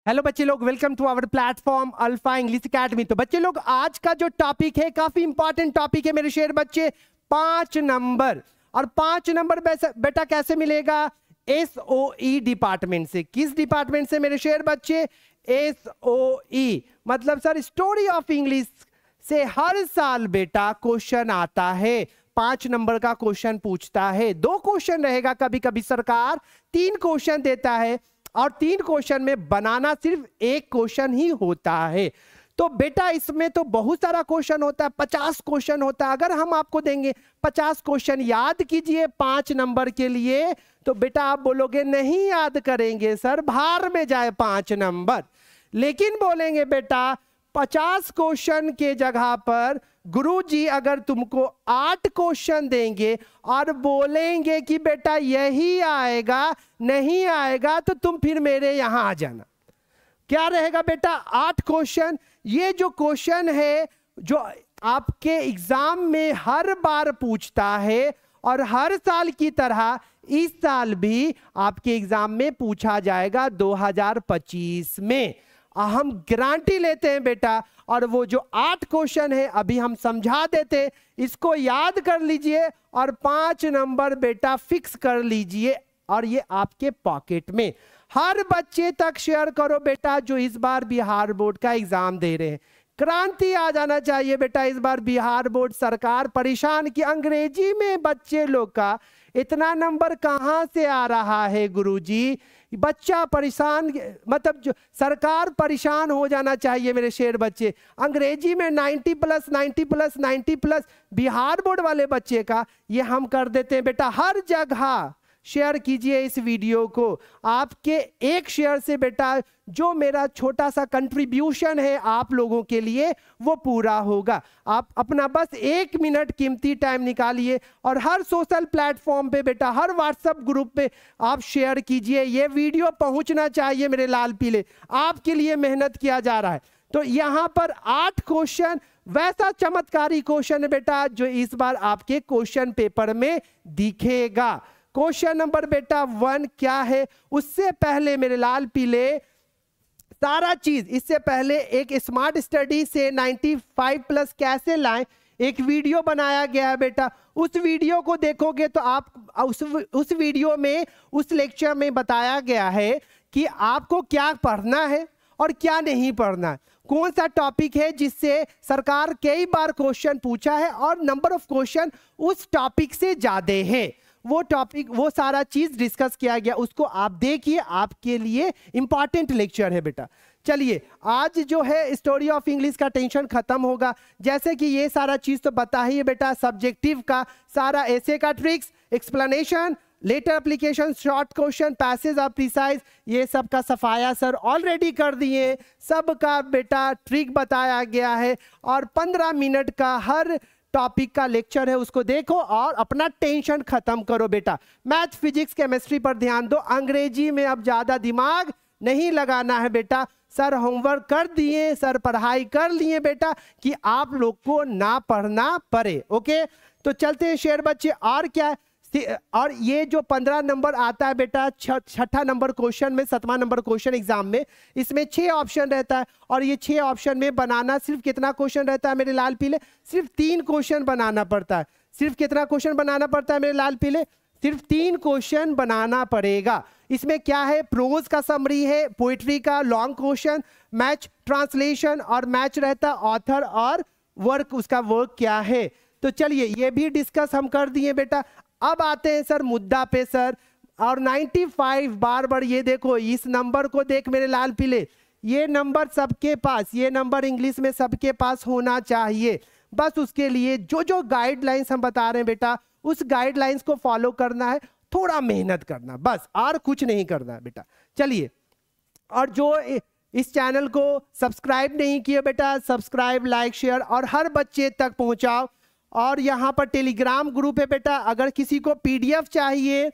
Hello बच्चे लोग, welcome to our platform alpha English academy. तो बच्चे लोग, आज का जो टॉपिक है काफी इंपॉर्टेंट टॉपिक है मेरे शेर बच्चे। 5 नंबर। और 5 नंबर बेटा कैसे मिलेगा? SOE डिपार्टमेंट से। किस डिपार्टमेंट से मेरे शेर बच्चे? SOE मतलब सर स्टोरी ऑफ इंग्लिश से हर साल बेटा क्वेश्चन आता है। 5 नंबर का क्वेश्चन पूछता है। 2 क्वेश्चन रहेगा, कभी कभी सरकार 3 क्वेश्चन देता है और 3 क्वेश्चन में बनाना सिर्फ 1 क्वेश्चन ही होता है। तो बेटा इसमें तो बहुत सारा क्वेश्चन होता है, 50 क्वेश्चन होता है। अगर हम आपको देंगे 50 क्वेश्चन याद कीजिए 5 नंबर के लिए, तो बेटा आप बोलोगे नहीं याद करेंगे सर, भार में जाए 5 नंबर। लेकिन बोलेंगे बेटा 50 क्वेश्चन के जगह पर गुरुजी अगर तुमको 8 क्वेश्चन देंगे और बोलेंगे कि बेटा यही आएगा, नहीं आएगा तो तुम फिर मेरे यहां आ जाना। क्या रहेगा बेटा? 8 क्वेश्चन। ये जो क्वेश्चन है जो आपके एग्जाम में हर बार पूछता है और हर साल की तरह इस साल भी आपके एग्जाम में पूछा जाएगा 2025 में। हम गारंटी लेते हैं बेटा। और वो जो 8 क्वेश्चन है अभी हम समझा देते, इसको याद कर लीजिए और 5 नंबर बेटा फिक्स कर लीजिए और ये आपके पॉकेट में। हर बच्चे तक शेयर करो बेटा जो इस बार बिहार बोर्ड का एग्जाम दे रहे हैं। क्रांति आ जाना चाहिए बेटा। इस बार बिहार बोर्ड सरकार परेशान की अंग्रेजी में बच्चे लोग का इतना नंबर कहां से आ रहा है गुरुजी? बच्चा परेशान, मतलब जो सरकार परेशान हो जाना चाहिए मेरे शेर बच्चे। अंग्रेजी में 90 plus 90 plus 90 plus Bihar board वाले बच्चे का ये हम कर देते हैं बेटा। हर जगह शेयर कीजिए इस वीडियो को। आपके एक शेयर से बेटा जो मेरा छोटा सा कंट्रीब्यूशन है आप लोगों के लिए वो पूरा होगा। आप अपना बस 1 मिनट कीमती टाइम निकालिए और हर सोशल प्लेटफॉर्म पे बेटा, हर व्हाट्सएप ग्रुप पे आप शेयर कीजिए। ये वीडियो पहुंचना चाहिए मेरे लाल पीले, आपके लिए मेहनत किया जा रहा है। तो यहाँ पर 8 क्वेश्चन वैसा चमत्कारी क्वेश्चन है बेटा जो इस बार आपके क्वेश्चन पेपर में दिखेगा। क्वेश्चन नंबर बेटा 1 क्या है? उससे पहले मेरे लाल पीले सारा चीज, इससे पहले एक स्मार्ट स्टडी से 95 प्लस कैसे लाएं एक वीडियो बनाया गया है बेटा। उस वीडियो को देखोगे तो आप उस वीडियो में, उस लेक्चर में बताया गया है कि आपको क्या पढ़ना है और क्या नहीं पढ़ना है। कौन सा टॉपिक है जिससे सरकार कई बार क्वेश्चन पूछा है और नंबर ऑफ क्वेश्चन उस टॉपिक से ज्यादा है। वो टॉपिक, वो सारा चीज डिस्कस किया गया, उसको आप देखिए, आपके लिए इंपॉर्टेंट लेक्चर है बेटा। चलिए आज जो है स्टोरी ऑफ इंग्लिश का टेंशन खत्म होगा। जैसे कि ये सारा चीज तो बता ही है बेटा, सब्जेक्टिव का सारा ऐसे का tricks, explanation, letter application, short question, passage of precise, ये सब का सफाया सर ऑलरेडी कर दिए। सब का बेटा ट्रिक बताया गया है और 15 मिनट का हर टॉपिक का लेक्चर है, उसको देखो और अपना टेंशन खत्म करो बेटा। मैथ, फिजिक्स, केमिस्ट्री पर ध्यान दो। अंग्रेजी में अब ज्यादा दिमाग नहीं लगाना है बेटा। सर होमवर्क कर दिए, सर पढ़ाई कर लिए बेटा कि आप लोग को ना पढ़ना पड़े। ओके, तो चलते हैं शेर बच्चे। और क्या? और ये जो 15 नंबर आता है बेटा, 6ठा नंबर क्वेश्चन में, 7वां नंबर क्वेश्चन एग्जाम में, इसमें 6 ऑप्शन रहता है और ये 6 ऑप्शन में बनाना सिर्फ कितना क्वेश्चन रहता है मेरे लाल पीले? सिर्फ 3 क्वेश्चन बनाना पड़ता है। सिर्फ कितना क्वेश्चन बनाना पड़ता है मेरे लाल पीले? सिर्फ 3 क्वेश्चन बनाना पड़ेगा। इसमें क्या है? प्रोज का समरी है, पोइट्री का लॉन्ग क्वेश्चन, मैच ट्रांसलेशन और मैच रहता ऑथर और वर्क, उसका वर्क क्या है। तो चलिए ये भी डिस्कस हम कर दिए बेटा। अब आते हैं सर मुद्दा पे सर। और 95 बार बार ये देखो, इस नंबर को देख मेरे लाल पीले, ये नंबर सबके पास, ये नंबर इंग्लिश में सबके पास होना चाहिए। बस उसके लिए जो जो गाइडलाइंस हम बता रहे हैं बेटा, उस गाइडलाइंस को फॉलो करना है, थोड़ा मेहनत करना, बस और कुछ नहीं करना है बेटा। चलिए, और जो इस चैनल को सब्सक्राइब नहीं किया बेटा, सब्सक्राइब, लाइक, शेयर और हर बच्चे तक पहुंचाओ। और यहाँ पर टेलीग्राम ग्रुप है बेटा, अगर किसी को PDF चाहिए,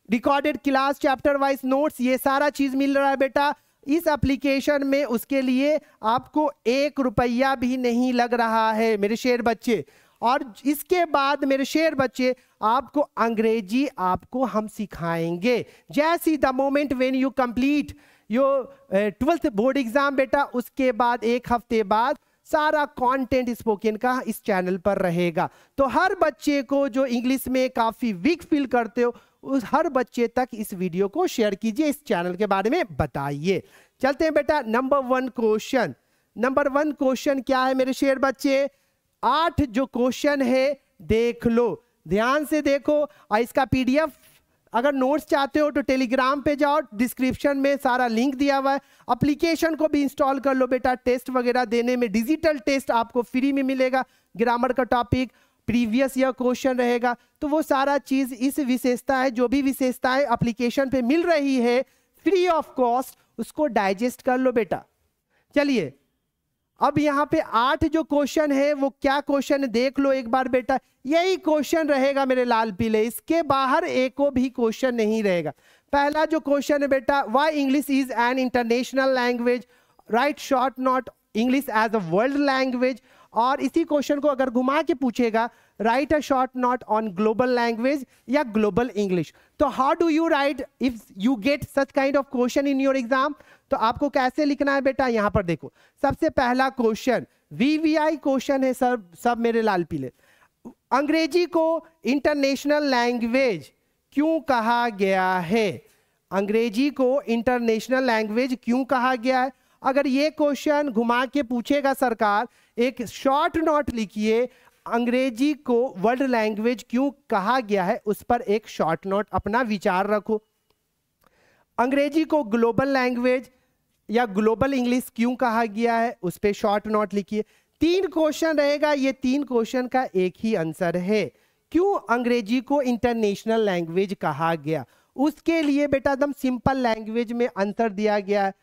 recorded class, chapter wise notes, ये सारा चीज मिल रहा है बेटा इस एप्लीकेशन में। उसके लिए आपको 1 रुपया भी नहीं लग रहा है मेरे शेर बच्चे। और इसके बाद मेरे शेर बच्चे आपको अंग्रेजी आपको हम सिखाएंगे। जैसी the moment when you complete yo 12th board exam बेटा, उसके बाद 1 हफ्ते बाद सारा कंटेंट स्पोकन का इस चैनल पर रहेगा। तो हर बच्चे को जो इंग्लिश में काफी वीक फील करते हो, उस हर बच्चे तक इस वीडियो को शेयर कीजिए, इस चैनल के बारे में बताइए। चलते हैं बेटा नंबर 1 क्वेश्चन। नंबर 1 क्वेश्चन क्या है मेरे शेर बच्चे? 8 जो क्वेश्चन है देख लो, ध्यान से देखो। और इसका पीडीएफ अगर नोट्स चाहते हो तो टेलीग्राम पे जाओ, डिस्क्रिप्शन में सारा लिंक दिया हुआ है। एप्लीकेशन को भी इंस्टॉल कर लो बेटा, टेस्ट वगैरह देने में डिजिटल टेस्ट आपको फ्री में मिलेगा। ग्रामर का टॉपिक, प्रीवियस ईयर क्वेश्चन रहेगा, तो वो सारा चीज इस विशेषता है, जो भी विशेषताएं एप्लीकेशन पे मिल रही है फ्री ऑफ कॉस्ट, उसको डाइजेस्ट कर लो बेटा। चलिए अब यहाँ पे 8 जो क्वेश्चन है वो क्या क्वेश्चन देख लो एक बार बेटा। यही क्वेश्चन रहेगा मेरे लाल पीले, इसके बाहर एको भी क्वेश्चन नहीं रहेगा। पहला जो क्वेश्चन है बेटा, why English is an international language, write short note English as a world language. और इसी क्वेश्चन को अगर घुमा के पूछेगा, write a short note on global language या ग्लोबल इंग्लिश। तो how do you write if you get such kind of question in your exam? तो आपको कैसे लिखना है बेटा, यहां पर देखो। सबसे पहला क्वेश्चन वीवीआई क्वेश्चन है सर, सब मेरे लाल पीले। अंग्रेजी को इंटरनेशनल लैंग्वेज क्यों कहा गया है? अंग्रेजी को इंटरनेशनल लैंग्वेज क्यों कहा गया है? अगर ये क्वेश्चन घुमा के पूछेगा सरकार, एक शॉर्ट नोट लिखिए, अंग्रेजी को वर्ल्ड लैंग्वेज क्यों कहा गया है, उस पर एक शॉर्ट नोट अपना विचार रखो। अंग्रेजी को ग्लोबल लैंग्वेज या ग्लोबल इंग्लिश क्यों कहा गया है, उस पर शॉर्ट नोट लिखिए। 3 क्वेश्चन रहेगा, ये 3 क्वेश्चन का एक ही आंसर है। क्यों अंग्रेजी को इंटरनेशनल लैंग्वेज कहा गया, उसके लिए बेटा एकदम सिंपल लैंग्वेज में आंसर दिया गया है।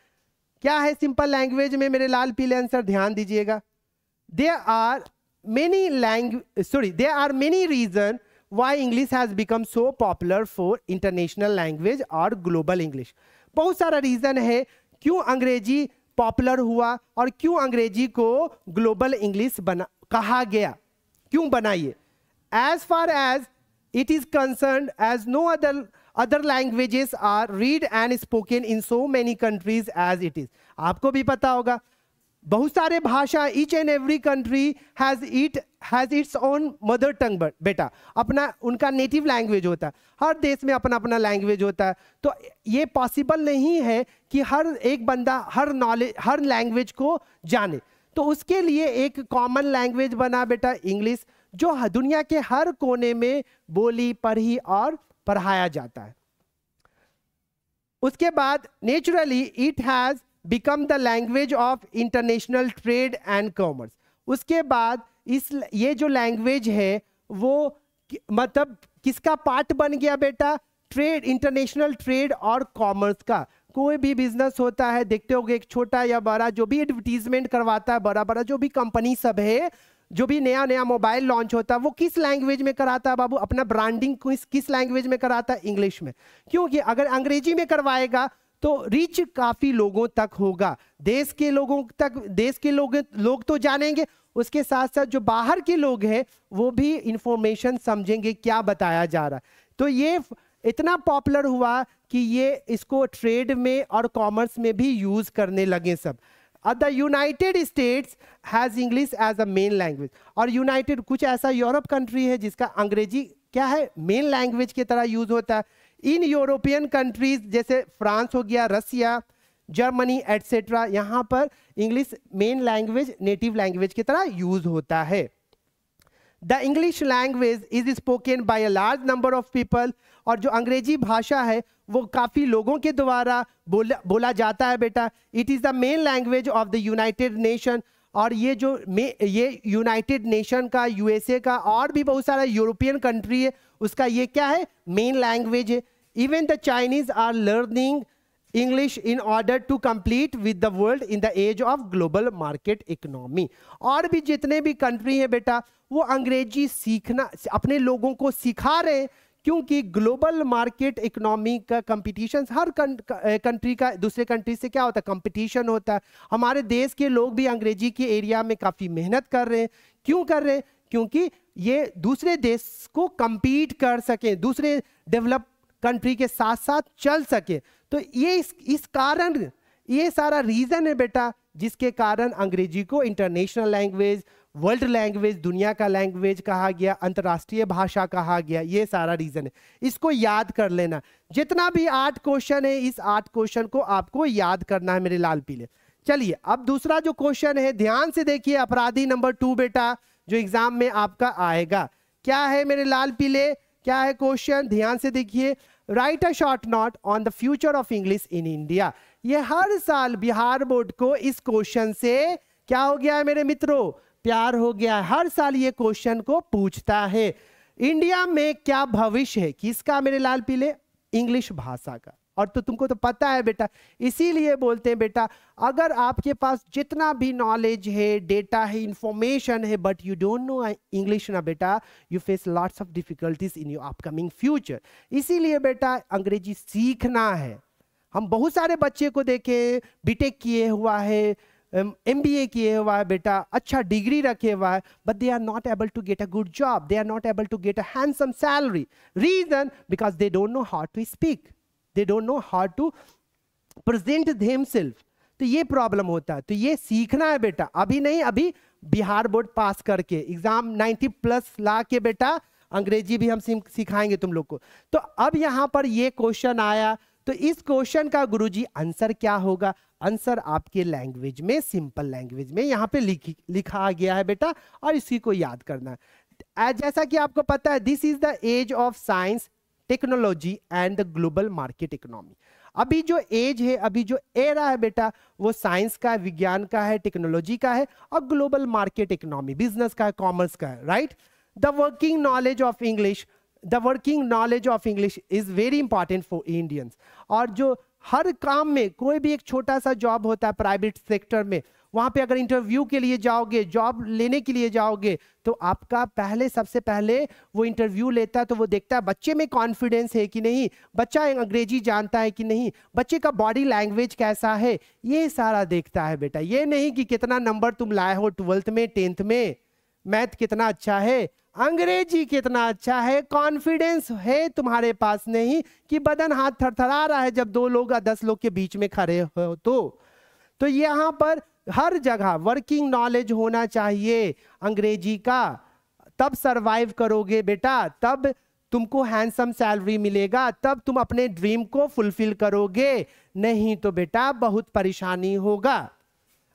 क्या है सिंपल लैंग्वेज में मेरे लाल पीले आंसर, ध्यान दीजिएगा। there are many reasons why English has become so popular for international language और global English। बहुत सारा रीजन है क्यों अंग्रेजी पॉपुलर हुआ और क्यों अंग्रेजी को ग्लोबल इंग्लिश कहा गया, क्यों बनाइए। as far as it is concerned, as no other languages are read and spoken in so many countries as it is। आपको भी पता होगा बहुत सारे भाषा, each and every country has its own mother tongue बेटा, अपना उनका नेटिव लैंग्वेज होता है। हर देश में अपना अपना लैंग्वेज होता है। तो ये पॉसिबल नहीं है कि हर एक बंदा हर लैंग्वेज को जाने। तो उसके लिए एक कॉमन लैंग्वेज बना बेटा इंग्लिश, जो दुनिया के हर कोने में बोली, पढ़ी और पढ़ाया जाता है। उसके बाद naturally it has become the language of international trade and commerce. उसके बाद ये जो लैंग्वेज है वो मतलब किसका पार्ट बन गया बेटा? ट्रेड, इंटरनेशनल ट्रेड और कॉमर्स का। कोई भी बिजनेस होता है, देखते होगे एक छोटा या बड़ा, जो भी एडवर्टीजमेंट करवाता है, बड़ा बड़ा जो भी कंपनी सब है, जो भी नया नया मोबाइल लॉन्च होता है, वो किस लैंग्वेज में कराता है बाबू? अपना ब्रांडिंग किस लैंग्वेज में कराता है? इंग्लिश में। क्योंकि अगर अंग्रेजी में करवाएगा तो रीच काफी लोगों तक होगा, देश के लोगों तक, देश के लोग तो जानेंगे, उसके साथ साथ जो बाहर के लोग हैं वो भी इंफॉर्मेशन समझेंगे क्या बताया जा रहा है। तो ये इतना पॉपुलर हुआ कि ये इसको ट्रेड में और कॉमर्स में भी यूज करने लगे सब। The United States has English as a main language. और यूनाइटेड कुछ ऐसा यूरोप कंट्री है जिसका अंग्रेजी क्या है, मेन लैंग्वेज की तरह यूज होता है। इन यूरोपियन कंट्रीज जैसे फ्रांस हो गया, रसिया, जर्मनी एटसेट्रा, यहाँ पर English main language, native language की तरह यूज होता है। The English language is spoken by a large number of people. और जो अंग्रेजी भाषा है वो काफी लोगों के द्वारा बोला जाता है बेटा। It is the main language of the United nation. और ये यूनाइटेड नेशन का, यूएसए का और भी बहुत सारा यूरोपियन कंट्री है, उसका ये क्या है, मेन लैंग्वेज है। Even the Chinese are learning English in order to complete with the world in the age of global market economy. और भी जितने भी कंट्री है बेटा वो अंग्रेजी सीखना, अपने लोगों को सिखा रहे हैं, क्योंकि ग्लोबल मार्केट इकोनॉमी का कंपटीशन हर कंट्री का दूसरे कंट्री से क्या होता है, कंपटीशन होता है। हमारे देश के लोग भी अंग्रेजी के एरिया में काफ़ी मेहनत कर रहे हैं। क्यों कर रहे हैं? क्योंकि ये दूसरे देश को compete कर सके, दूसरे डेवलप कंट्री के साथ साथ चल सके। तो ये इस कारण ये सारा रीजन है बेटा जिसके कारण अंग्रेजी को इंटरनेशनल लैंग्वेज, वर्ल्ड लैंग्वेज, दुनिया का लैंग्वेज कहा गया, अंतर्राष्ट्रीय भाषा कहा गया। ये सारा रीजन है, इसको याद कर लेना। जितना भी 8 क्वेश्चन है, इस 8 क्वेश्चन को आपको याद करना है मेरे लाल पीले। चलिए अब दूसरा जो क्वेश्चन है ध्यान से देखिए, अपराधी नंबर 2 बेटा जो एग्जाम में आपका आएगा। क्या है मेरे लाल पीले, क्या है क्वेश्चन, ध्यान से देखिए। Right a short note on the future of English in India. ये हर साल बिहार बोर्ड को इस क्वेश्चन से क्या हो गया है मेरे मित्रों, प्यार हो गया है। हर साल ये क्वेश्चन को पूछता है, इंडिया में क्या भविष्य है, किसका मेरे लाल पीले, इंग्लिश भाषा का। और तो तुमको तो पता है बेटा, इसीलिए बोलते हैं बेटा अगर आपके पास जितना भी नॉलेज है, डेटा है, इंफॉर्मेशन है, but you don't know English ना बेटा, you face lots of difficulties in your upcoming future. इसीलिए बेटा अंग्रेजी सीखना है। हम बहुत सारे बच्चे को देखें, बीटेक किए हुआ है, MBA किए हुआ है बेटा, अच्छा डिग्री रखे हुआ है, but they are not able to get a good job, they are not able to get a handsome salary. Reason because they don't know how to speak, they don't know how to present themselves. तो ये problem होता है। तो ये सीखना है बेटा, अभी नहीं, अभी बिहार बोर्ड पास करके एग्जाम 90+ ला के बेटा अंग्रेजी भी हम सिखाएंगे तुम लोग को। तो अब यहाँ पर ये क्वेश्चन आया, तो इस क्वेश्चन का गुरुजी आंसर क्या होगा, आंसर आपके लैंग्वेज में, सिंपल लैंग्वेज में यहाँ पे लिखा गया है बेटा, और इसी को याद करना है। जैसा कि आपको पता है, this is the age of science, technology and the global market economy. अभी जो एज है, अभी जो एरा है बेटा, वो साइंस का है, विज्ञान का है, टेक्नोलॉजी का है, और ग्लोबल मार्केट इकोनॉमी, बिजनेस का है, कॉमर्स का है, right. The working knowledge of English, the working knowledge of English is very important for Indians. और जो हर काम में, कोई भी एक छोटा सा जॉब होता है प्राइवेट सेक्टर में, वहां पे अगर इंटरव्यू के लिए जाओगे, जॉब लेने के लिए जाओगे, तो आपका पहले, सबसे पहले वो इंटरव्यू लेता है तो वो देखता है बच्चे में कॉन्फिडेंस है कि नहीं, बच्चा अंग्रेजी जानता है कि नहीं, बच्चे का बॉडी लैंग्वेज कैसा है, ये सारा देखता है बेटा। ये नहीं कि कितना नंबर तुम लाए हो 12th में, 10th में, मैथ कितना अच्छा है, अंग्रेजी कितना अच्छा है, कॉन्फिडेंस है तुम्हारे पास, नहीं कि बदन हाथ थरथरा रहा है जब 2 लोग या 10 लोग के बीच में खड़े हो। तो यहाँ पर हर जगह वर्किंग नॉलेज होना चाहिए अंग्रेजी का, तब सरवाइव करोगे बेटा, तब तुमको हैंडसम सैलरी मिलेगा, तब तुम अपने ड्रीम को फुलफिल करोगे, नहीं तो बेटा बहुत परेशानी होगा।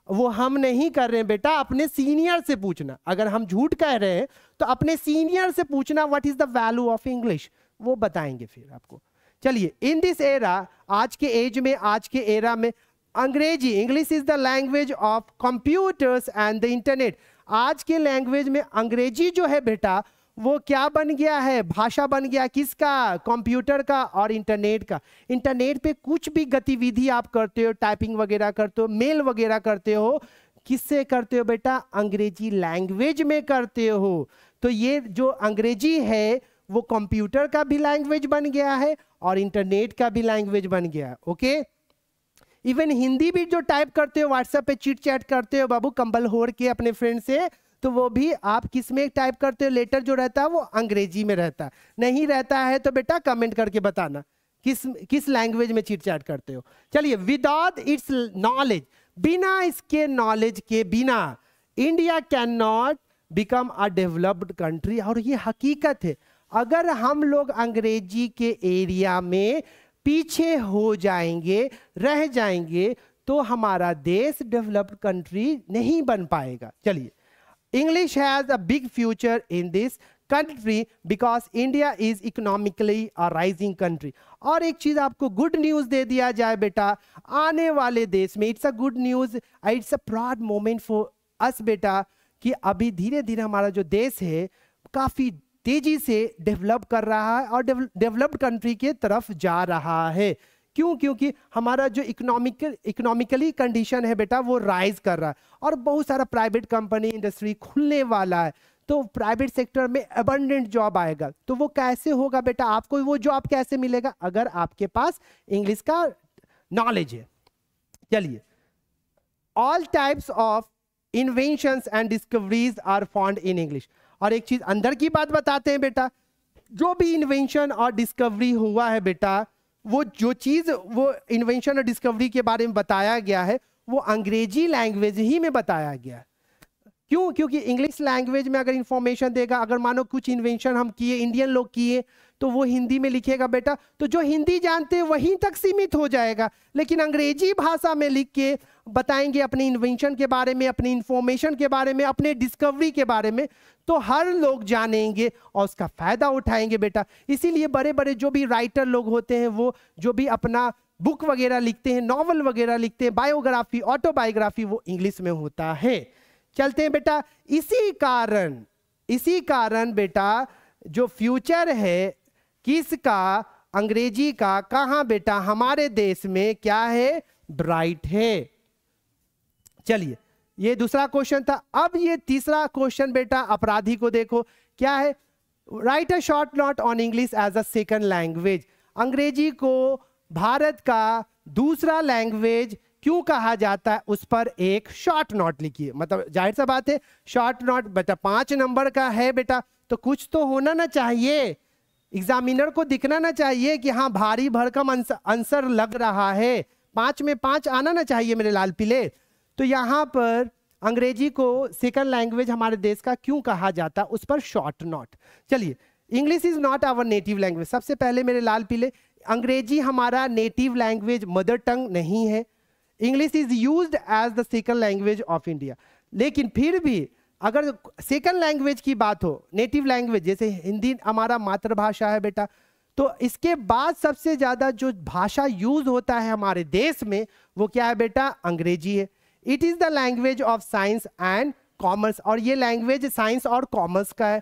वो हम नहीं कर रहे हैं बेटा, अपने सीनियर से पूछना। अगर हम झूठ कह रहे हैं तो अपने सीनियर से पूछना what is the value of English, वो बताएंगे फिर आपको। चलिए, इन दिस एरा, आज के एज में, आज के एरा में अंग्रेजी, English is the language of computers and the internet. आज के लैंग्वेज में अंग्रेजी जो है बेटा, वो क्या बन गया है, भाषा बन गया, किसका, कंप्यूटर का और इंटरनेट का। इंटरनेट पे कुछ भी गतिविधि आप करते हो, टाइपिंग वगैरह करते हो, मेल वगैरह करते हो, किससे करते हो बेटा, अंग्रेजी लैंग्वेज में करते हो। तो ये जो अंग्रेजी है वो कंप्यूटर का भी लैंग्वेज बन गया है और इंटरनेट का भी लैंग्वेज बन गया है। ओके, इवन हिंदी भी जो टाइप करते हो, व्हाट्सएप पे चिट चैट करते हो बाबू कंबल ओढ़ के अपने फ्रेंड से, तो वो भी आप किस में टाइप करते हो, लेटर जो रहता है वो अंग्रेजी में रहता है, नहीं रहता है तो बेटा कमेंट करके बताना किस लैंग्वेज में चिट चैट करते हो। चलिए, विदाउट इट्स नॉलेज, बिना इसके नॉलेज के बिना India can not become a developed country. और ये हकीकत है, अगर हम लोग अंग्रेजी के एरिया में पीछे हो जाएंगे, रह जाएंगे, तो हमारा देश डेवलप्ड कंट्री नहीं बन पाएगा। चलिए, English has a big future in this country because India is economically a rising country. और एक चीज आपको गुड न्यूज दे दिया जाए बेटा, आने वाले देश में, it's a good news, it's a proud moment for us बेटा, कि अभी धीरे धीरे हमारा जो देश है काफी तेजी से डेवलप कर रहा है और डेवलप्ड कंट्री के तरफ जा रहा है। क्यों? क्योंकि हमारा जो इकोनॉमिकली कंडीशन है बेटा वो राइज कर रहा है और बहुत सारा प्राइवेट कंपनी, इंडस्ट्री खुलने वाला है, तो प्राइवेट सेक्टर में अबंडेंट जॉब आएगा। तो वो कैसे होगा बेटा, आपको वो जॉब कैसे मिलेगा, अगर आपके पास इंग्लिश का नॉलेज है। चलिए, all types of inventions and discoveries are found in English. और एक चीज अंदर की बात बताते हैं बेटा, जो भी इन्वेंशन और डिस्कवरी हुआ है बेटा, वो जो चीज वो इन्वेंशन और डिस्कवरी के बारे में बताया गया है वो अंग्रेजी लैंग्वेज ही में बताया गया है। क्यों? क्योंकि इंग्लिश लैंग्वेज में अगर इंफॉर्मेशन देगा, अगर मानो कुछ इन्वेंशन हम किए, इंडियन लोग किए, तो वो हिंदी में लिखेगा बेटा, तो जो हिंदी जानते हैं वहीं तक सीमित हो जाएगा। लेकिन अंग्रेजी भाषा में लिख के बताएंगे अपने इन्वेंशन के बारे में, अपनी इंफॉर्मेशन के बारे में, अपने डिस्कवरी के बारे में, तो हर लोग जानेंगे और उसका फायदा उठाएंगे बेटा। इसीलिए बड़े बड़े जो भी राइटर लोग होते हैं, वो जो भी अपना बुक वगैरह लिखते हैं, नॉवल वगैरह लिखते हैं, बायोग्राफी, ऑटोबायोग्राफी, वो इंग्लिश में होता है। चलते हैं बेटा। इसी कारण बेटा जो फ्यूचर है किसका? अंग्रेजी का। कहां बेटा? हमारे देश में क्या है? ब्राइट है। चलिए, ये दूसरा क्वेश्चन था। अब ये तीसरा क्वेश्चन बेटा अपराधी को देखो क्या है। Write a short note on English as a second language. अंग्रेजी को भारत का दूसरा लैंग्वेज क्यों कहा जाता है, उस पर एक शॉर्ट नोट लिखिए। मतलब जाहिर सा बात है, शॉर्ट नोट बेटा 5 नंबर का है बेटा, तो कुछ तो होना ना चाहिए, एग्जामिनर को दिखना ना चाहिए कि हाँ भारी भरकम आंसर लग रहा है, 5 में 5 आना ना चाहिए मेरे लाल पीले। तो यहाँ पर अंग्रेजी को सेकंड लैंग्वेज हमारे देश का क्यों कहा जाता, उस पर शॉर्ट नोट। चलिए, English is not our native language. सबसे पहले मेरे लाल पीले, अंग्रेजी हमारा नेटिव लैंग्वेज, मदर टंग नहीं है। English is used as the second language of India. लेकिन फिर भी अगर सेकंड लैंग्वेज की बात हो, नेटिव लैंग्वेज जैसे हिंदी हमारा मातृभाषा है बेटा, तो इसके बाद सबसे ज्यादा जो भाषा यूज होता है हमारे देश में वो क्या है बेटा? अंग्रेजी है। It is the language of science and commerce, और ये लैंग्वेज साइंस और कॉमर्स का है।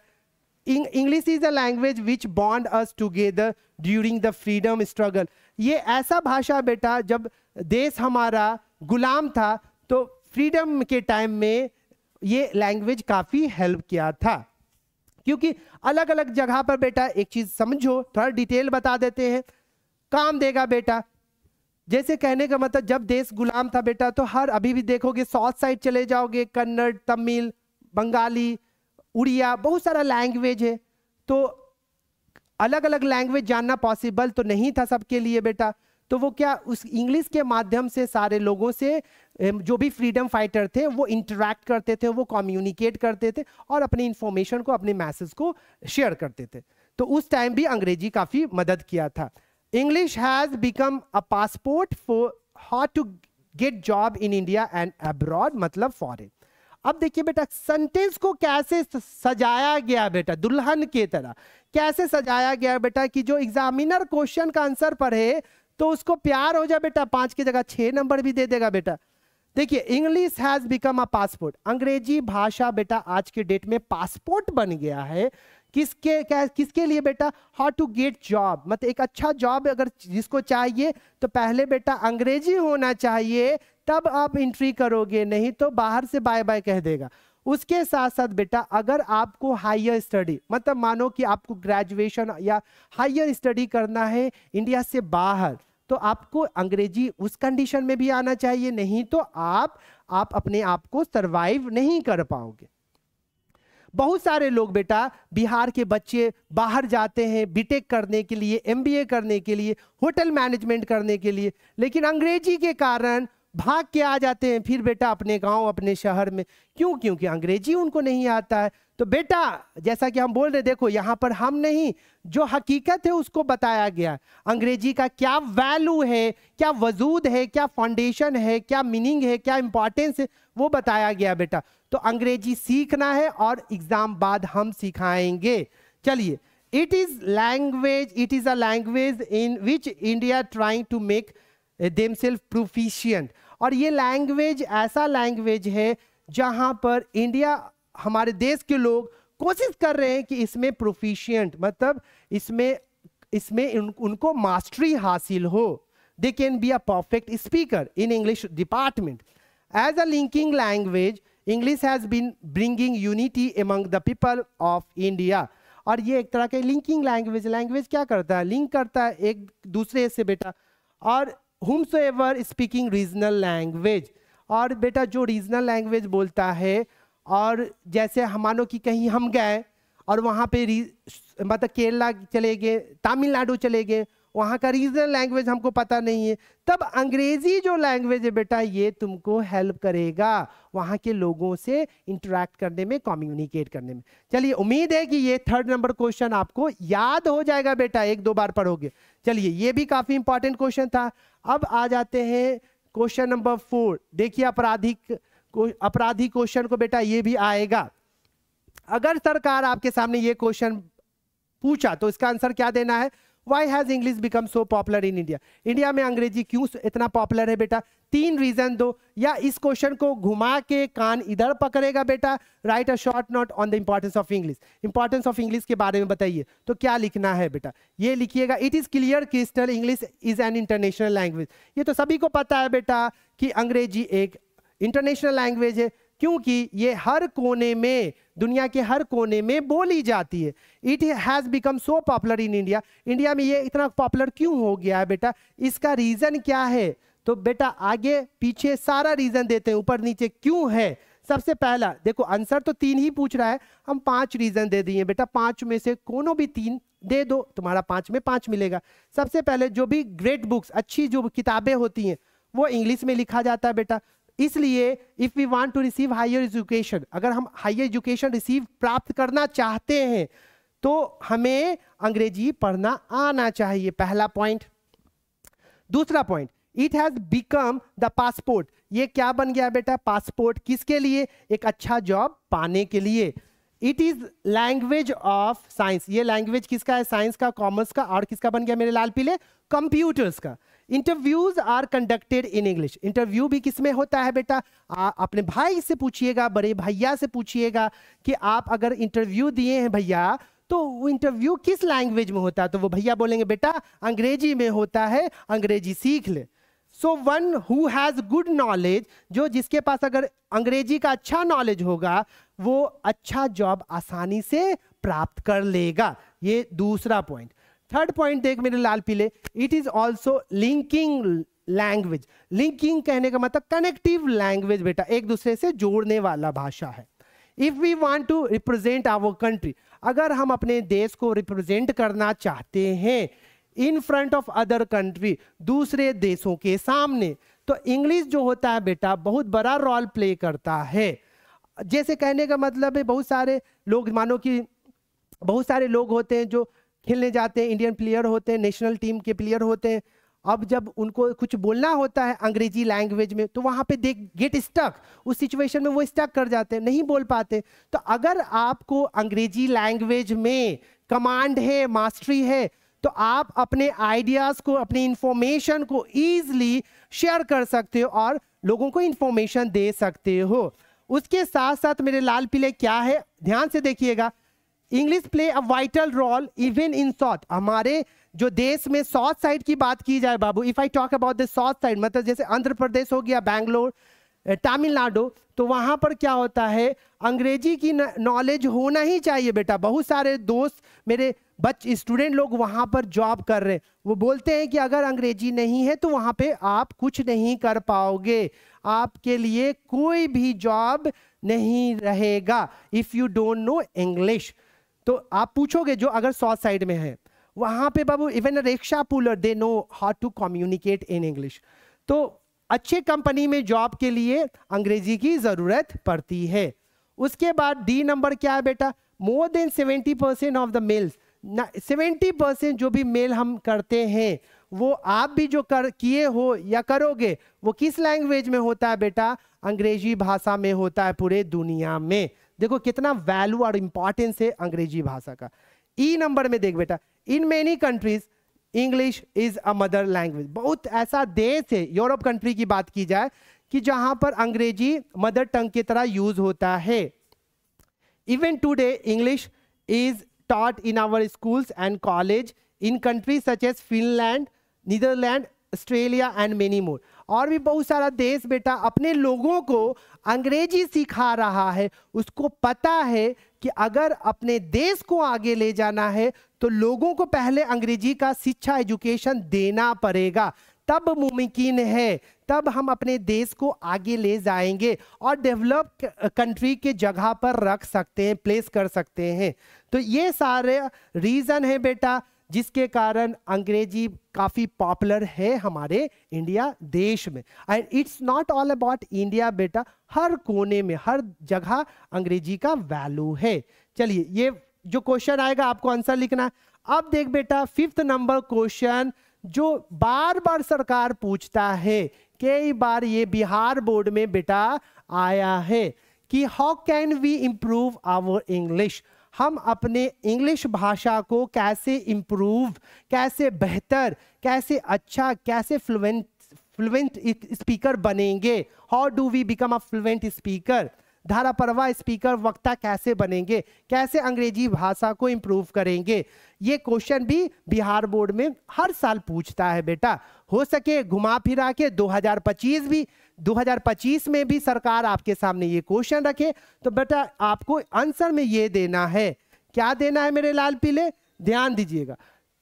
English is the language which bond us together during the freedom struggle. ये ऐसा भाषा बेटा, जब देश हमारा गुलाम था तो फ्रीडम के टाइम में ये लैंग्वेज काफी हेल्प किया था। क्योंकि अलग अलग जगह पर बेटा एक चीज समझो, थोड़ा डिटेल बता देते हैं, काम देगा बेटा। जैसे कहने का मतलब, जब देश गुलाम था बेटा, तो हर अभी भी देखोगे साउथ साइड चले जाओगे, कन्नड़, तमिल, बंगाली, उड़िया, बहुत सारा लैंग्वेज है। तो अलग अलग लैंग्वेज जानना पॉसिबल तो नहीं था सबके लिए बेटा। तो वो क्या, उस इंग्लिश के माध्यम से सारे लोगों से, जो भी फ्रीडम फाइटर थे, वो इंटरैक्ट करते थे, वो कम्युनिकेट करते थे और अपनी इंफॉर्मेशन को, अपने मैसेज को शेयर करते थे। तो उस टाइम भी अंग्रेजी काफी मदद किया था। English has become a passport for how to get job in India and abroad, मतलब फॉरेन। अब देखिए बेटा, सेंटेंस को कैसे सजाया गया बेटा, दुल्हन की तरह कैसे सजाया गया बेटा, कि जो एग्जामिनर क्वेश्चन का आंसर पढ़े तो उसको प्यार हो जाए बेटा, 5 की जगह 6 नंबर भी दे देगा बेटा। देखिए, English has become a passport. अंग्रेजी भाषा बेटा आज के डेट में पासपोर्ट बन गया है। किसके लिए बेटा? हाउ टू गेट जॉब, मतलब एक अच्छा जॉब अगर जिसको चाहिए तो पहले बेटा अंग्रेजी होना चाहिए, तब आप एंट्री करोगे, नहीं तो बाहर से बाय बाय कह देगा। उसके साथ साथ बेटा अगर आपको हायर स्टडी, मतलब मानो कि आपको ग्रेजुएशन या हायर स्टडी करना है इंडिया से बाहर, तो आपको अंग्रेजी उस कंडीशन में भी आना चाहिए, नहीं तो आप अपने आप को सरवाइव नहीं कर पाओगे। बहुत सारे लोग बेटा, बिहार के बच्चे बाहर जाते हैं बीटेक करने के लिए, एमबीए करने के लिए, होटल मैनेजमेंट करने के लिए, लेकिन अंग्रेजी के कारण भाग के आ जाते हैं फिर बेटा अपने गांव, अपने शहर में। क्यों? क्योंकि अंग्रेजी उनको नहीं आता है। तो बेटा जैसा कि हम बोल रहे, देखो यहाँ पर हम नहीं, जो हकीकत है उसको बताया गया। अंग्रेजी का क्या वैल्यू है, क्या वजूद है, क्या फाउंडेशन है, क्या मीनिंग है, क्या इंपॉर्टेंस है, वो बताया गया बेटा। तो अंग्रेजी सीखना है और एग्जाम बाद हम सिखाएंगे। चलिए, it is a language in which India trying to make themselves proficient. और ये लैंग्वेज ऐसा लैंग्वेज है जहां पर इंडिया, हमारे देश के लोग कोशिश कर रहे हैं कि इसमें प्रोफिशिएंट, मतलब इसमें उनको मास्टरी हासिल हो। They can be a perfect speaker in English department. As a linking language, English has been bringing unity among the people of India. और ये एक तरह के लिंकिंग लैंग्वेज क्या करता है? लिंक करता है एक दूसरे से बेटा। और whomsoever speaking regional language, और बेटा जो रीजनल लैंग्वेज बोलता है, और जैसे मानो कि कहीं हम गए और वहाँ पे मतलब केरला चले गए, तमिलनाडु चले गए, वहाँ का रीजनल लैंग्वेज हमको पता नहीं है, तब अंग्रेजी जो लैंग्वेज है बेटा ये तुमको हेल्प करेगा वहाँ के लोगों से इंटरेक्ट करने में, कम्युनिकेट करने में। चलिए, उम्मीद है कि ये 3rd नंबर क्वेश्चन आपको याद हो जाएगा बेटा, 1-2 बार पढ़ोगे। चलिए, ये भी काफी इंपॉर्टेंट क्वेश्चन था। अब आ जाते हैं क्वेश्चन नंबर 4। देखिए, अपराधी क्वेश्चन को बेटा ये भी आएगा। अगर सरकार आपके सामने ये क्वेश्चन पूछा तो इसका आंसर क्या देना है? Why has English become so popular in India? India में अंग्रेजी क्यों इतना पॉपुलर है बेटा? 3 रीजन दो, या इस क्वेश्चन को घुमा के कान इधर पकड़ेगा बेटा। Right a short note on the importance of English. Importance of English के बारे में बताइए, तो क्या लिखना है बेटा? ये लिखिएगा, it is clear crystal English is an international language. ये तो सभी को पता है बेटा कि अंग्रेजी एक इंटरनेशनल लैंग्वेज है, क्योंकि ये हर कोने में, दुनिया के हर कोने में बोली जाती है। It has become so popular in India. India में ये इतना पॉपुलर क्यों हो गया है बेटा? इसका रीजन क्या है? तो बेटा आगे पीछे सारा रीजन देते हैं, ऊपर नीचे क्यों है। सबसे पहला देखो, आंसर तो 3 ही पूछ रहा है, हम 5 रीजन दे दिए बेटा। 5 में से कोनो भी 3 दे दो, तुम्हारा 5 में 5 मिलेगा। सबसे पहले, जो भी ग्रेट बुक्स, अच्छी जो किताबें होती हैं वो इंग्लिश में लिखा जाता है बेटा, इसलिए if we want to receive higher education, अगर हम हायर एजुकेशन रिसीव प्राप्त करना चाहते हैं तो हमें अंग्रेजी पढ़ना आना चाहिए, पहला पॉइंट। दूसरा point, it has become the passport. ये क्या बन गया बेटा? पासपोर्ट। किसके लिए? एक अच्छा जॉब पाने के लिए। It is language of science. ये लैंग्वेज किसका है? साइंस का, कॉमर्स का, और किसका बन गया मेरे लाल पीले? कंप्यूटर्स का। Interviews are conducted in English. Interview भी किस में होता है बेटा? अपने भाई से पूछिएगा, बड़े भैया से पूछिएगा कि आप अगर इंटरव्यू दिए हैं भैया तो वो इंटरव्यू किस लैंग्वेज में होता है, तो वो भैया बोलेंगे बेटा अंग्रेजी में होता है, अंग्रेजी सीख ले। So one who has good knowledge, जो जिसके पास अगर अंग्रेजी का अच्छा नॉलेज होगा वो अच्छा जॉब आसानी से प्राप्त कर लेगा। ये दूसरा पॉइंट। थर्ड पॉइंट देख मेरे लाल पीले, it is also linking language. Linking कहने का मतलब कनेक्टिव लैंग्वेज बेटा, एक दूसरे से जोड़ने वाला भाषा है। If we want to represent our country, अगर हम अपने देश को रिप्रेजेंट करना चाहते हैं in front of other country, दूसरे देशों के सामने, तो इंग्लिश जो होता है बेटा बहुत बड़ा रोल प्ले करता है। जैसे कहने का मतलब है, बहुत सारे लोग, मानो कि बहुत सारे लोग होते हैं जो खेलने जाते हैं, इंडियन प्लेयर होते हैं, नेशनल टीम के प्लेयर होते हैं, अब जब उनको कुछ बोलना होता है अंग्रेजी लैंग्वेज में तो वहाँ पे दे गेट स्टक, उस सिचुएशन में वो स्टक कर जाते हैं, नहीं बोल पाते। तो अगर आपको अंग्रेजी लैंग्वेज में कमांड है, मास्टरी है, तो आप अपने आइडियाज़ को, अपनी इंफॉर्मेशन को ईजिली शेयर कर सकते हो और लोगों को इंफॉर्मेशन दे सकते हो। उसके साथ साथ मेरे लाल पीले क्या है, ध्यान से देखिएगा, English play a vital role even in south. हमारे जो देश में साउथ साइड की बात की जाए बाबू, if I talk about the south side, मतलब जैसे आंध्र प्रदेश हो गया, बैंगलोर, तमिलनाडु, तो वहाँ पर क्या होता है, अंग्रेजी की नॉलेज होना ही चाहिए बेटा। बहुत सारे दोस्त मेरे स्टूडेंट लोग वहाँ पर जॉब कर रहे हैं, वो बोलते हैं कि अगर अंग्रेजी नहीं है तो वहाँ पे आप कुछ नहीं कर पाओगे, आपके लिए कोई भी जॉब नहीं रहेगा if you don't know English. तो आप पूछोगे जो अगर साउथ साइड में है वहाँ पे बाबू, even rickshaw puller they know how to communicate in English. तो अच्छे कंपनी में जॉब के लिए अंग्रेजी की ज़रूरत पड़ती है। उसके बाद डी नंबर क्या है बेटा, more than 70% of the mails, 70% जो भी मेल हम करते हैं वो आप भी जो किए हो या करोगे वो किस लैंग्वेज में होता है बेटा, अंग्रेजी भाषा में होता है पूरे दुनिया में। देखो कितना वैल्यू और इंपॉर्टेंस है अंग्रेजी भाषा का। ई नंबर में देख बेटा, in many countries English is a mother language. बहुत ऐसा देश है, यूरोप कंट्री की बात की जाए, कि जहां पर अंग्रेजी मदर टंग की तरह यूज होता है। Even today English is taught in our schools and college in countries such as Finland, Netherlands, Australia and many more. और भी बहुत सारा देश बेटा अपने लोगों को अंग्रेजी सिखा रहा है। उसको पता है कि अगर अपने देश को आगे ले जाना है तो लोगों को पहले अंग्रेजी का शिक्षा, एजुकेशन देना पड़ेगा, तब मुमकिन है, तब हम अपने देश को आगे ले जाएंगे और डेवलप कंट्री के जगह पर रख सकते हैं, प्लेस कर सकते हैं। तो ये सारे रीज़न है बेटा जिसके कारण अंग्रेजी काफी पॉपुलर है हमारे इंडिया देश में। And it's not all about India बेटा, हर कोने में हर जगह अंग्रेजी का वैल्यू है। चलिए ये जो क्वेश्चन आएगा आपको आंसर लिखना है। अब देख बेटा 5th नंबर क्वेश्चन जो बार बार सरकार पूछता है, कई बार ये बिहार बोर्ड में बेटा आया है कि how can we improve our English, हम अपने इंग्लिश भाषा को कैसे इंप्रूव, कैसे बेहतर, कैसे अच्छा, कैसे फ्लुएंट स्पीकर बनेंगे। How do we become a fluent speaker, धारा प्रवाह स्पीकर वक्ता कैसे बनेंगे, कैसे अंग्रेजी भाषा को इंप्रूव करेंगे। ये क्वेश्चन भी बिहार बोर्ड में हर साल पूछता है बेटा। हो सके घुमा फिरा के 2025 में भी सरकार आपके सामने ये क्वेश्चन रखे तो बेटा आपको आंसर में ये देना है। क्या देना है मेरे लाल पीले, ध्यान दीजिएगा।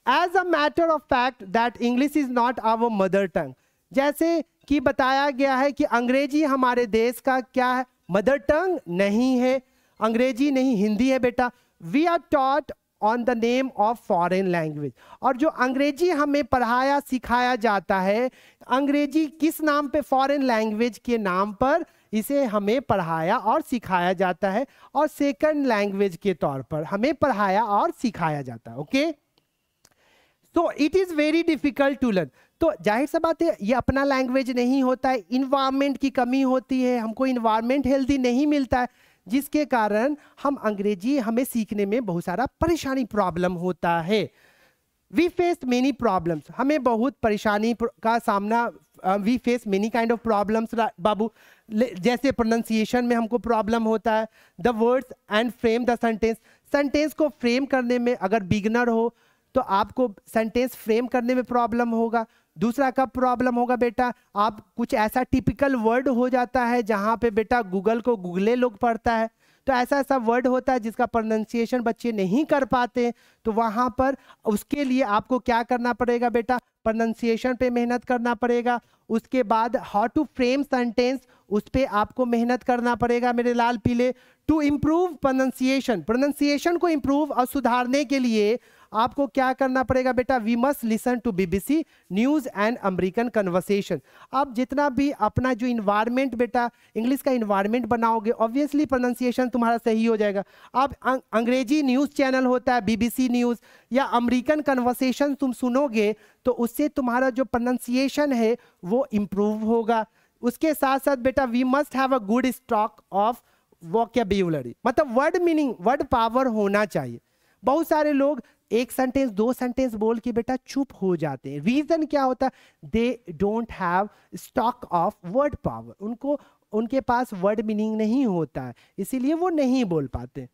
As a matter of fact that English is not our mother tongue, जैसे कि बताया गया है कि अंग्रेजी हमारे देश का क्या है, मदर टंग नहीं है, अंग्रेजी नहीं हिंदी है बेटा। We are taught on the name of foreign language, और जो अंग्रेजी हमें पढ़ाया सिखाया जाता है, अंग्रेजी किस नाम पे, फॉरेन लैंग्वेज के नाम पर इसे हमें पढ़ाया और सिखाया जाता है, और सेकंड लैंग्वेज के तौर पर हमें पढ़ाया और सिखाया जाता है। ओके, तो it is very difficult to learn. तो जाहिर सा बात है ये अपना लैंग्वेज नहीं होता है, इन्वायरमेंट की कमी होती है, हमको इन्वायरमेंट हेल्दी नहीं मिलता है, जिसके कारण हम अंग्रेजी हमें सीखने में बहुत सारा परेशानी प्रॉब्लम होता है। वी फेस मेनी प्रॉब्लम्स, हमें बहुत परेशानी का सामना, we face many kind of problems बाबू। जैसे प्रोनाउंसिएशन में हमको प्रॉब्लम होता है, the words and frame the sentence, sentence को फ्रेम करने में अगर बिगनर हो तो आपको सेंटेंस फ्रेम करने में प्रॉब्लम होगा। दूसरा कब प्रॉब्लम होगा बेटा, आप कुछ ऐसा टिपिकल वर्ड हो जाता है जहां पे बेटा गूगल को गूगले लोग पढ़ता है, तो ऐसा ऐसा वर्ड होता है जिसका प्रोनाउंसिएशन बच्चे नहीं कर पाते, तो वहां पर उसके लिए आपको क्या करना पड़ेगा बेटा, प्रोनाउंसिएशन पे मेहनत करना पड़ेगा। उसके बाद हाउ टू फ्रेम सेंटेंस, उस पे आपको मेहनत करना पड़ेगा मेरे लाल पीले। टू इम्प्रूव प्रोनाउंसिएशन, प्रोनाउंसिएशन को इम्प्रूव और सुधारने के लिए आपको क्या करना पड़ेगा बेटा, we must listen to BBC news and American conversation. आप जितना भी अपना जो इन्वायरमेंट बेटा इंग्लिश का इन्वायरमेंट बनाओगे, ऑब्वियसली प्रोनाउंसिएशन तुम्हारा सही हो जाएगा। आप अंग्रेजी न्यूज़ चैनल होता है BBC न्यूज़ या अमेरिकन कन्वर्सेशन तुम सुनोगे तो उससे तुम्हारा जो प्रोनाउंसिएशन है वो इम्प्रूव होगा। उसके साथ साथ बेटा we must have a good stock of vocabulary, मतलब वर्ड मीनिंग, वर्ड पावर होना चाहिए। बहुत सारे लोग एक सेंटेंस दो सेंटेंस बोल के बेटा चुप हो जाते हैं। रीजन क्या होता है, they don't have stock of word power, उनको उनके पास वर्ड मीनिंग नहीं होता है, इसीलिए वो नहीं बोल पाते।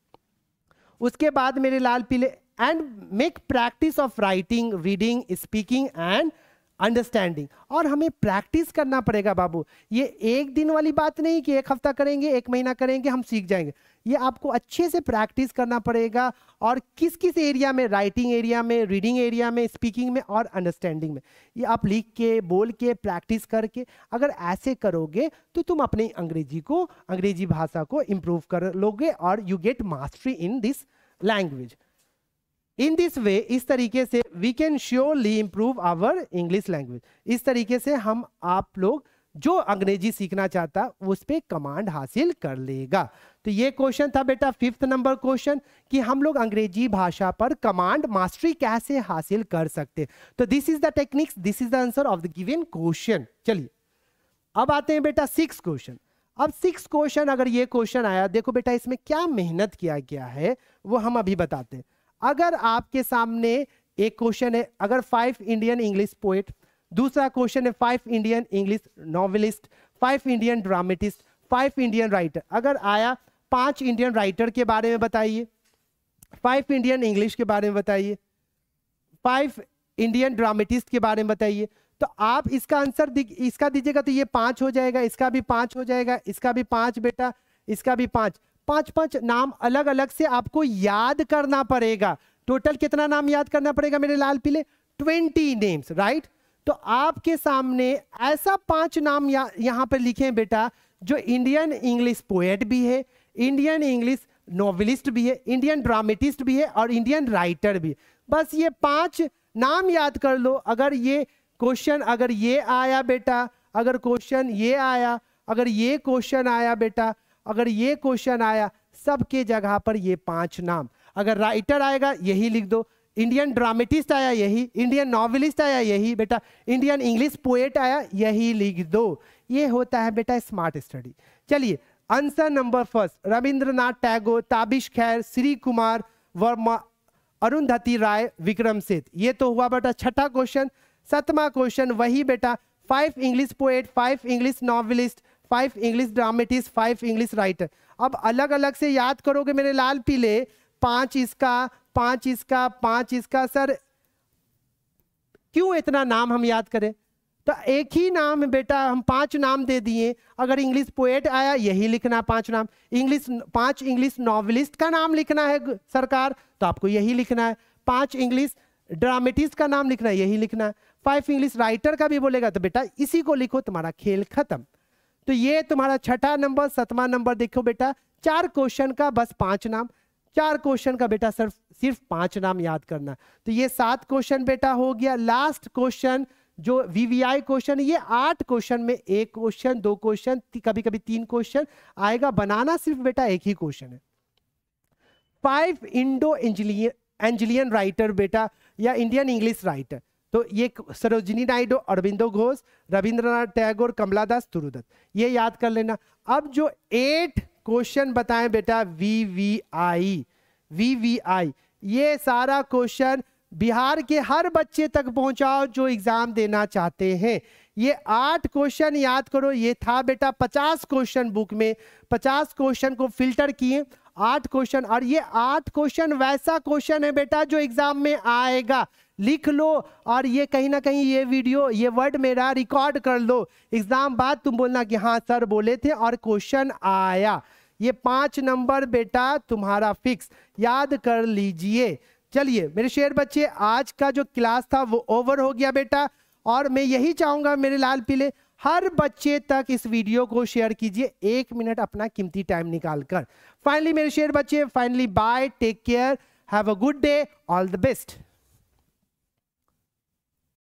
उसके बाद मेरे लाल पीले, and make practice of writing, reading, speaking and understanding, और हमें प्रैक्टिस करना पड़ेगा बाबू। ये एक दिन वाली बात नहीं कि एक हफ्ता करेंगे, एक महीना करेंगे हम सीख जाएंगे, ये आपको अच्छे से प्रैक्टिस करना पड़ेगा। और किस किस एरिया में, राइटिंग एरिया में, रीडिंग एरिया में, स्पीकिंग में और अंडरस्टैंडिंग में, ये आप लिख के बोल के प्रैक्टिस करके अगर ऐसे करोगे तो तुम अपनी अंग्रेजी भाषा को इम्प्रूव कर लोगे और you get mastery in this language. In this way, इस तरीके से we can surely improve our English language. इस तरीके से हम आप लोग जो अंग्रेजी सीखना चाहता उस पे कमांड हासिल कर लेगा। तो ये क्वेश्चन था बेटा 5th नंबर क्वेश्चन कि हम लोग अंग्रेजी भाषा पर कमांड मास्टरी कैसे हासिल कर सकते। तो this is the techniques, this is the answer of the given question. चलिए अब आते हैं बेटा 6th क्वेश्चन। अब 6th क्वेश्चन, अगर ये क्वेश्चन आया, देखो बेटा इसमें क्या मेहनत किया गया है वो हम अभी बताते हैं। अगर आपके सामने एक क्वेश्चन है, अगर 5 इंडियन इंग्लिश पोएट, दूसरा क्वेश्चन है 5 Indian English novelist, 5 Indian dramatist, 5 Indian writer, अगर आया 5 इंडियन राइटर के बारे में बताइए, 5 इंडियन इंग्लिश के बारे में बताइए, 5 इंडियन ड्रामेटिस्ट के बारे में बताइए, तो आप इसका आंसर इसका दीजिएगा तो ये 5 हो जाएगा, इसका भी 5 हो जाएगा, इसका भी 5 बेटा, इसका भी 5। 5 नाम अलग अलग से आपको याद करना पड़ेगा। टोटल कितना नाम याद करना पड़ेगा मेरे लाल पीले, 20 नेम्स, राइट। तो आपके सामने ऐसा 5 नाम यहाँ पर लिखे हैं बेटा जो इंडियन इंग्लिश पोएट भी है, इंडियन इंग्लिश नॉवेलिस्ट भी है, इंडियन ड्रामेटिस्ट भी है और इंडियन राइटर भी है। बस ये 5 नाम याद कर लो। अगर ये क्वेश्चन, अगर ये आया बेटा, अगर क्वेश्चन ये आया, अगर ये क्वेश्चन आया बेटा, अगर ये क्वेश्चन आया, सबके जगह पर ये 5 नाम। अगर राइटर आएगा यही लिख दो, इंडियन ड्रामेटिस्ट आया यही, इंडियन नॉवेलिस्ट आया यही बेटा, इंडियन इंग्लिश पोएट आया यही लिख दो। ये होता है बेटा स्मार्ट स्टडी। चलिए answer number first, Rabindranath Tagore, Tabish खैर, श्री कुमार वर्मा, अरुंधति राय, विक्रम सेठ। ये तो हुआ बेटा छठा क्वेश्चन। 7वां क्वेश्चन वही बेटा, 5 English poet, 5 English novelist, 5 English dramatist, 5 English writer. अब अलग अलग से याद करोगे मेरे लाल पीले, 5 इसका, 5 इसका, 5 इसका। सर क्यों इतना नाम हम याद करें? तो एक ही नाम बेटा, हम 5 नाम दे दिए। अगर इंग्लिश पोएट आया यही लिखना 5 नाम, 5 इंग्लिश नॉवेलिस्ट का नाम लिखना है सरकार तो आपको यही लिखना है, 5 इंग्लिश ड्रामेटिस्ट का नाम लिखना है यही लिखना है, 5 इंग्लिश राइटर का भी बोलेगा तो बेटा इसी को लिखो, तुम्हारा खेल खत्म। तो ये तुम्हारा छठा नंबर। 7वां नंबर देखो बेटा, 4 क्वेश्चन का बस 5 नाम, 4 क्वेश्चन का बेटा सिर्फ 5 नाम याद करना। तो ये 7 क्वेश्चन बेटा हो गया। लास्ट क्वेश्चन जो वीवीआई क्वेश्चन, ये 8 क्वेश्चन में 1 क्वेश्चन, 2 क्वेश्चन, कभी कभी 3 क्वेश्चन आएगा। बनाना सिर्फ बेटा एक ही क्वेश्चन है। 5 इंडो एंजिलियन राइटर बेटा, या इंडियन इंग्लिश राइटर। तो ये सरोजिनी नायडू, अरविंदो घोष, रविंद्रनाथ टैगोर, कमला दास, तुरुदत्त, ये याद कर लेना। अब जो 8 क्वेश्चन बताएं बेटा, वीवीआई, ये सारा क्वेश्चन बिहार के हर बच्चे तक पहुंचाओ जो एग्जाम देना चाहते हैं। ये 8 क्वेश्चन याद करो। ये था बेटा 50 क्वेश्चन बुक में, 50 क्वेश्चन को फिल्टर किए 8 क्वेश्चन, और ये 8 क्वेश्चन वैसा क्वेश्चन है बेटा जो एग्जाम में आएगा। लिख लो, और ये कहीं ना कहीं ये वीडियो, ये वर्ड मेरा रिकॉर्ड कर लो। एग्जाम बाद तुम बोलना कि हाँ सर बोले थे और क्वेश्चन आया। ये 5 नंबर बेटा तुम्हारा फिक्स, याद कर लीजिए। चलिए मेरे शेर बच्चे, आज का जो क्लास था वो ओवर हो गया बेटा, और मैं यही चाहूंगा मेरे लाल पीले हर बच्चे तक इस वीडियो को शेयर कीजिए 1 मिनट अपना कीमती टाइम निकालकर। फाइनली मेरे शेर बच्चे, finally bye, take care, have a good day, all the best.